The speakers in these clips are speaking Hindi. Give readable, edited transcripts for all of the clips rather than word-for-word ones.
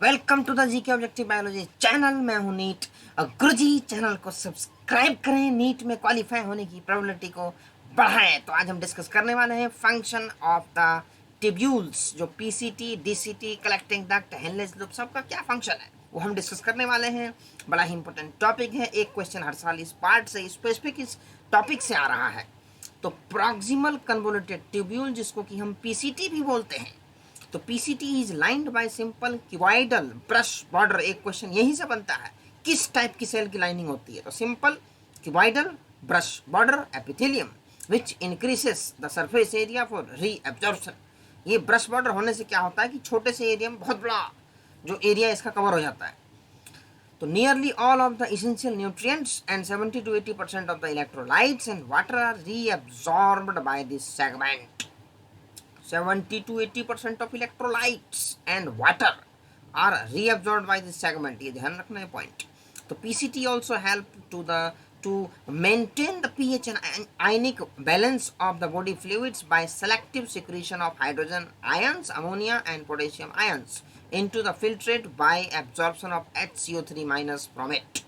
Welcome to the GK objective biology channel. मैं हूं नीट। गुरुजी चैनल को सब्सक्राइब करें, नीट में क्वालिफाई होने की प्रोबेबिलिटी को बढ़ाएं। तो आज हम डिस्कस करने वाले हैं फंक्शन ऑफ द ट्यूब्यूल्स, जो PCT, DCT, collecting duct, Henle's loop, सबका क्या फंक्शन है वो हम डिस्कस करने वाले हैं। बड़ा ही इंपॉर्टेंट टॉपिक है। एक क्वेश्चन हर साल इस पार्ट से, स्पेसिफिक इस टॉपिक से आ रहा है। तो प्रॉक्सिमल कन्वोल्यूटेड ट्यूब्यूल, जिसको कि हम पीसीटी भी बोलते हैं, तो PCT is lined by simple cuboidal brush border. एक क्वेश्चन यहीं से बनता है, किस टाइप की सेल की लाइनिंग होती है। तो simple cuboidal brush border epithelium which increases the surface area for reabsorption. ये ब्रश बॉर्डर होने से क्या होता है कि छोटे से एरिया में बहुत बड़ा जो एरिया इसका कवर हो जाता है। तो nearly all of the essential nutrients and 70 to 80% of the electrolytes and water are reabsorbed by this segment. 70 to 80% of electrolytes and water are reabsorbed by this segment। ये ध्यान रखना है पॉइंट। तो PCT also help to maintain the pH and ionic balance of the body fluids by selective secretion of hydrogen ions, ammonia and potassium ions into the filtrate by absorption of HCO3 minus from it।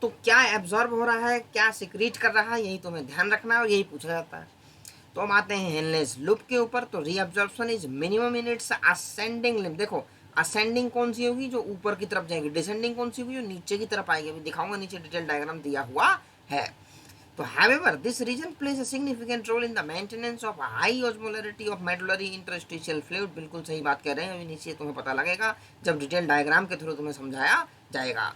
तो क्या एब्जॉर्ब हो रहा है, क्या सिक्रीट कर रहा है, यही तुम्हें ध्यान रखना है और यही पूछा जाता है। तो हम आते हैं हेनलेस लूप के ऊपर। तो reabsorption is minimum in its ascending limb. देखो असेंडिंग कौन सी होगी, जो ऊपर की तरफ जाएगी। डिसेंडिंग कौन सी होगी, जो नीचे की तरफ आएगी। अभी दिखाऊंगा, नीचे डिटेल डायग्राम दिया हुआ है। तो however this region plays a significant role in the maintenance of high osmolarity of medullary interstitial fluid। बिल्कुल सही बात कह रहे हैं। अभी नीचे तुम्हें पता लगेगा जब डिटेल डायग्राम के थ्रू तुम्हें समझाया जाएगा।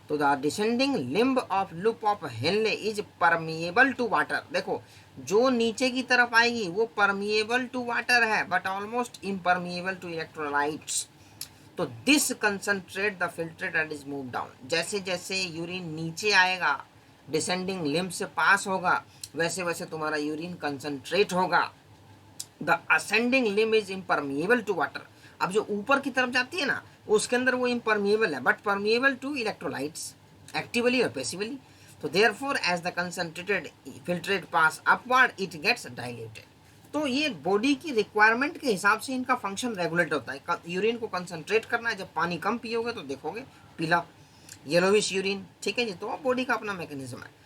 तो the descending limb of loop of Henle is permeable to water. देखो जो नीचे की तरफ आएगी वो परमिएबल टू वाटर है, but almost impermeable to electrolytes. तो this concentrate the filtrate and is move down. जैसे जैसे यूरिन नीचे आएगा, डिसेंडिंग लिम्ब से पास होगा, वैसे वैसे तुम्हारा यूरिन कंसंट्रेट होगा। The ascending limb is impermeable to water. अब जो ऊपर की तरफ जाती है ना, उसके अंदर वो इम्परमिएबल है, but permeable to electrolytes actively और पैसिवली। तो therefore as the concentrated filtrate pass upward it gets diluted. तो ये बॉडी की रिक्वायरमेंट के हिसाब से इनका फंक्शन रेगुलेट होता है। यूरिन को कंसंट्रेट करना है, जब पानी कम पियोगे तो देखोगे पीला येलोविश यूरिन, ठीक है जी। तो बॉडी का अपना मैकेनिज्म है।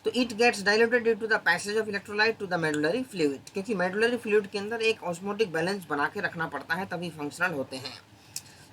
तो it gets diluted due to the passage of electrolyte to the medullary fluid, क्योंकि मेडुलरी फ्लूइड के अंदर एक ऑस्मोटिक बैलेंस बना के रखना पड़ता है, तभी फंक्शनल होते हैं।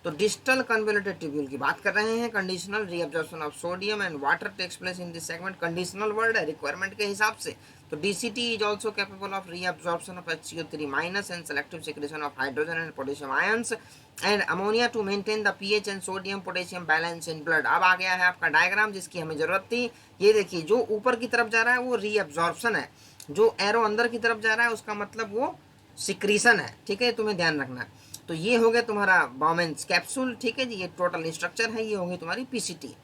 तो डिस्टल कन्वोल्यूटेड ट्यूब्यूल की बात कर रहे हैं। Conditional reabsorption of sodium and water takes place in this segment. Conditional word है, रिक्वायरमेंट के हिसाब से। तो DCT is also capable of reabsorption of HCO3 minus and selective secretion of hydrogen and potassium ions and ammonia to maintain the pH and sodium potassium balance in blood. अब आ गया है आपका डायग्राम जिसकी हमें जरूरत थी। ये देखिए, जो ऊपर की तरफ जा रहा है वो रीअब्जॉर्प्शन है, जो एरो अंदर की तरफ जा रहा है उसका मतलब वो सिक्रीशन है, ठीक है। तुम्हें ध्यान रखना है। तो ये हो गया तुम्हारा बाउमेंस कैप्सूल, ठीक है जी। ये टोटल स्ट्रक्चर है। ये होगी तुम्हारी पीसीटी।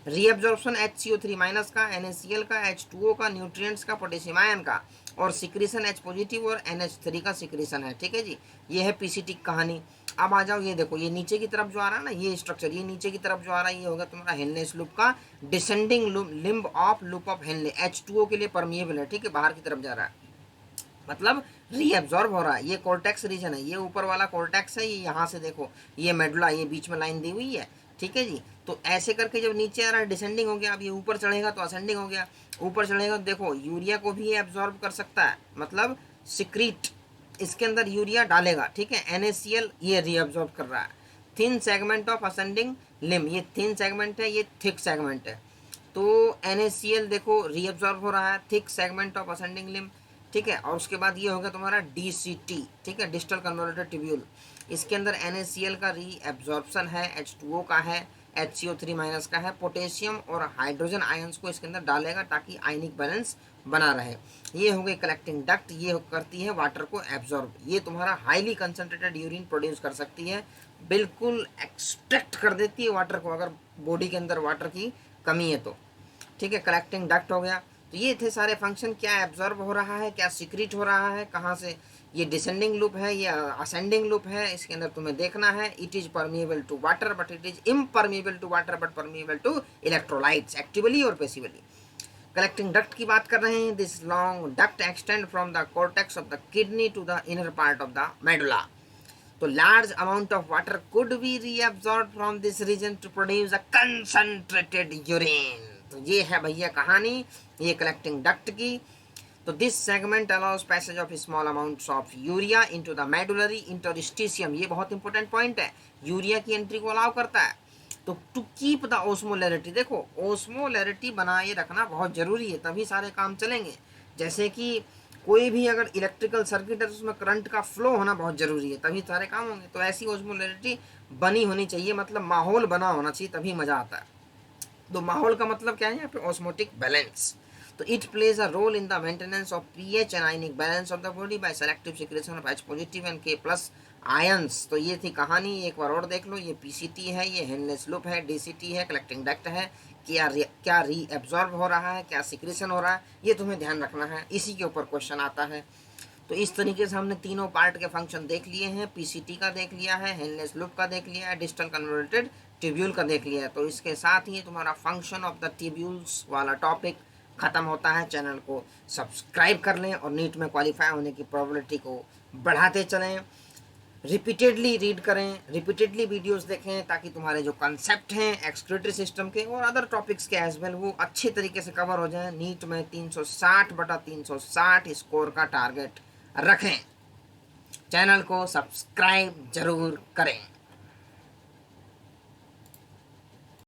रीअब्जॉर्प्शन HCO3 माइनस का, NaCl का, H2O का, न्यूट्रिएंट्स का, पोटेशियम आयन का, और सिक्रीशन H पॉजिटिव और NH3 का सिक्रीशन है, ठीक है जी। ये है पीसीटी कहानी। अब आ जाओ, ये देखो, ये नीचे की तरफ जो आ रहा है ना, ये स्ट्रक्चर, ये नीचे की तरफ जो आ रहा है, ये होगा तुम्हारा हेनलेस लूप का descending limb of loop of Henley. H2O के लिए परमिएबल है, ठीक है, बाहर की तरफ जा रहा है, मतलब रीअब्जॉर्ब हो रहा है। ये कोर्टेक्स रीजन है, ये ऊपर वाला कोर्टेक्स है। ये यहाँ से देखो, ये मेडुला, ये बीच में लाइन दी हुई है, ठीक है जी। तो ऐसे करके जब नीचे आ रहा है डिसेंडिंग हो गया। अब ये ऊपर चढ़ेगा तो असेंडिंग हो गया। ऊपर चढ़ेगा तो देखो यूरिया को भी एब्जॉर्ब कर सकता है, मतलब सिक्रीट इसके अंदर यूरिया डालेगा, ठीक है। NaCl ये रीअब्जॉर्ब कर रहा है। Thin segment of ascending limb, ये थिन सेगमेंट है, ये थिक सेगमेंट है। तो NaCl देखो रीअब्जॉर्ब हो रहा है, thick segment of ascending limb, ठीक है। और उसके बाद ये होगा तुम्हारा DCT, ठीक है, डिस्टल कन्वोल्यूटेड ट्यूब्यूल। इसके अंदर NaCl का रीअब्जॉर्प्शन है, H2O का है, HCO3 माइनस का है, पोटेशियम और हाइड्रोजन आयंस को इसके अंदर डालेगा ताकि आयनिक बैलेंस बना रहे। ये हो गई कलेक्टिंग डक्ट, ये करती है वाटर को एब्जॉर्ब। ये तुम्हारा हाईली कंसनट्रेटेड यूरिन प्रोड्यूस कर सकती है, बिल्कुल एक्सट्रैक्ट कर देती है वाटर को, अगर बॉडी के अंदर वाटर की कमी है तो, ठीक है। कलेक्टिंग डक्ट हो गया। तो ये थे सारे फंक्शन, क्या एब्जॉर्ब हो रहा है, क्या सिक्रीट हो रहा है, कहाँ से। ये डिसेंडिंग लूप है, ये असेंडिंग लूप है। इसके अंदर तुम्हें देखना है, it is permeable to water but it is impermeable to water but permeable to electrolytes actively और पैसिवली। कलेक्टिंग डक्ट की बात कर रहे हैं। This long duct extend from the cortex of the kidney to the inner part of the medulla. तो large amount of water could be reabsorb from this region to produce a concentrated urine. तो ये है भैया कहानी ये कलेक्टिंग डक्ट की। तो this segment allows passage of small amounts of urea into the medullary interstitium. ये बहुत इंपॉर्टेंट पॉइंट है, यूरिया की एंट्री को अलाउ करता है। तो टू कीप द ओस्मोलैरिटी, देखो ओस्मोलैरिटी बनाए रखना बहुत जरूरी है, तभी सारे काम चलेंगे। जैसे कि कोई भी अगर इलेक्ट्रिकल सर्किट है तो उसमें करंट का फ्लो होना बहुत जरूरी है, तभी सारे काम होंगे। तो ऐसी ओस्मोलैरिटी बनी होनी चाहिए, मतलब माहौल बना होना चाहिए, तभी मजा आता है। तो माहौल का मतलब क्या है यहाँ पे, ऑस्मोटिक बैलेंस। तो it plays a role in the maintenance of pH and ionic balance of the body by selective secretion of H positive and K plus ions. तो ये थी कहानी, एक बार और देख लो। ये पीसीटी है, ये हेनलेस लूप है, डीसीटी है, कलेक्टिंग डक्ट है, क्या री एब्जॉर्ब हो रहा है, क्या सिक्रेशन हो रहा है, ये तुम्हें ध्यान रखना है, इसी के ऊपर क्वेश्चन आता है। तो इस तरीके से हमने तीनों पार्ट के फंक्शन देख लिए हैं, पीसीटी का देख लिया है, हेनलेस लूप का देख लिया है, डिजिटल कन्वर्टेड ट्यूब्यूल का देख लिया है। तो इसके साथ ही तुम्हारा फंक्शन ऑफ द ट्यूब्यूल्स वाला टॉपिक खत्म होता है। चैनल को सब्सक्राइब कर लें और नीट में क्वालिफाई होने की प्रोबेबिलिटी को बढ़ाते चलें। रिपीटेडली रीड करें, रिपीटेडली वीडियोस देखें, ताकि तुम्हारे जो कंसेप्ट हैं एक्सक्रीटरी सिस्टम के और अदर टॉपिक्स के एज वेल वो अच्छे तरीके से कवर हो जाएं। नीट में 360/360 स्कोर का टारगेट रखें। चैनल को सब्सक्राइब जरूर करें।